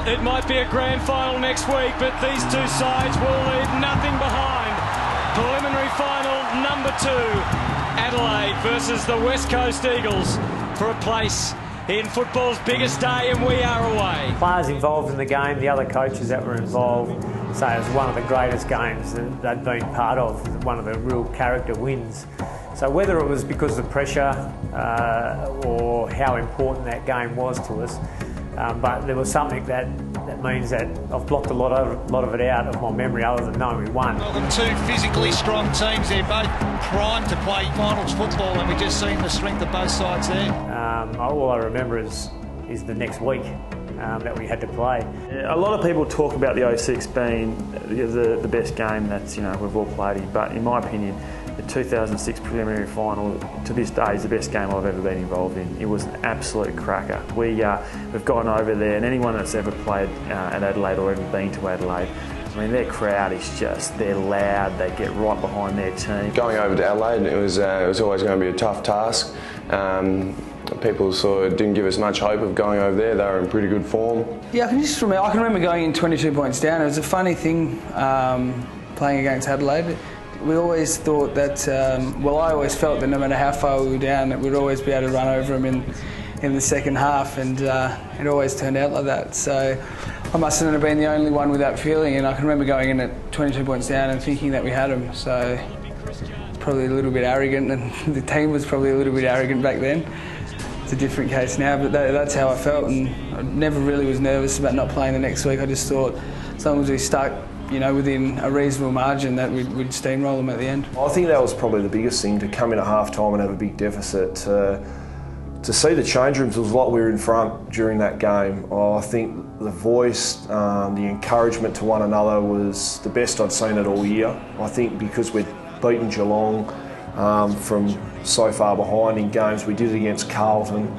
Well, it might be a grand final next week, but these two sides will leave nothing behind. Preliminary final number 2, Adelaide versus the West Coast Eagles for a place in football's biggest day, and we are away. Players involved in the game, the other coaches that were involved, say it was one of the greatest games that they'd been part of, one of the real character wins. So whether it was because of the pressure or how important that game was to us, but there was something that means that I've blocked a lot of it out of my memory other than knowing we won. Well, the two physically strong teams, they're both primed to play finals football, and we've just seen the strength of both sides there. All I remember is the next week that we had to play. A lot of people talk about the 06 being the best game that we've all played in, but in my opinion, the 2006 preliminary final to this day is the best game I've ever been involved in. It was an absolute cracker. We've gotten over there, and anyone that's ever played at Adelaide or ever been to Adelaide, I mean, their crowd is they're loud, they get right behind their team. Going over to Adelaide, it was always going to be a tough task. People sort of didn't give us much hope of going over there. They were in pretty good form. Yeah, I can remember going in 22 points down. It was a funny thing playing against Adelaide. We always thought that, I always felt that no matter how far we were down, that we'd always be able to run over them in the second half, and it always turned out like that. So I mustn't have been the only one with that feeling, and I can remember going in at 22 points down and thinking that we had them. So it's probably a little bit arrogant, and the team was probably a little bit arrogant back then. It's a different case now, but that's how I felt, and I never really was nervous about not playing the next week. I just thought as long as we stuck within a reasonable margin, that we'd steamroll them at the end. I think that was probably the biggest thing, to come in at half-time and have a big deficit. To see the change rooms, it was like we were in front during that game. I think the voice, the encouragement to one another was the best I'd seen it all year. I think because we'd beaten Geelong from so far behind in games, we did it against Carlton,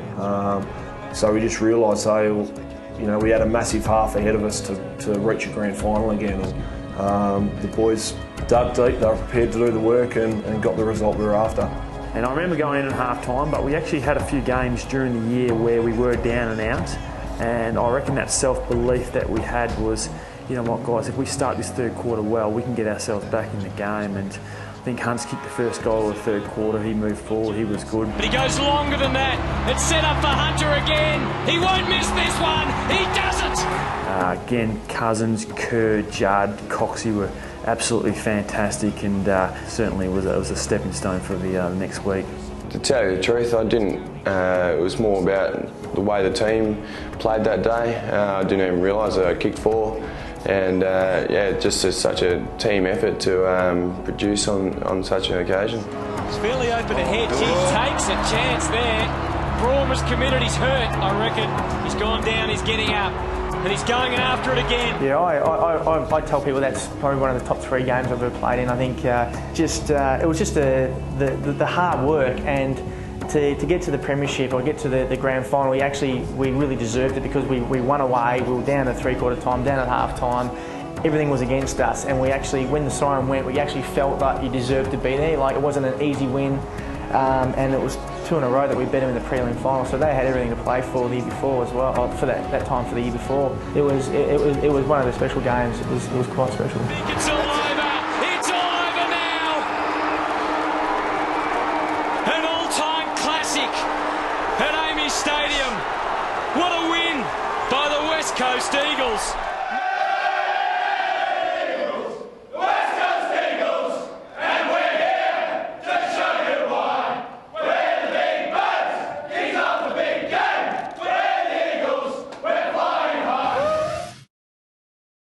so we just realised, we had a massive half ahead of us to reach a grand final again. And, the boys dug deep, they were prepared to do the work and got the result we were after. And I remember going in at half-time, but we actually had a few games during the year where we were down and out, and I reckon that self-belief that we had was, you know what guys, if we start this third quarter well, we can get ourselves back in the game. And I think Hunt's kicked the first goal of the third quarter, he moved forward, he was good. But he goes longer than that. It's set up for Hunter again. He won't miss this one. He doesn't. Again, Cousins, Kerr, Judd, Coxie were absolutely fantastic, and certainly was a stepping stone for the next week. To tell you the truth, I didn't. It was more about the way the team played that day. I didn't even realise that I kicked 4. And just such a team effort to produce on such an occasion. It's fairly open ahead. He takes a chance there. Braun was committed. He's hurt, I reckon. He's gone down. He's getting up, and he's going after it again. Yeah, I tell people that's probably one of the top 3 games I've ever played in. I think it was just the hard work, and to get to the premiership or get to the grand final, we really deserved it, because we won away. We were down at three-quarter time, down at half-time. Everything was against us, and we actually, when the siren went, we actually felt like you deserved to be there. Like, it wasn't an easy win, and it was 2 in a row that we beat them in the prelim final. So they had everything to play for the year before as well, for that time for the year before. It was one of the special games. It was quite special. It's all over. It's all over now. An all-time classic at AAMI Stadium. What a win by the West Coast Eagles.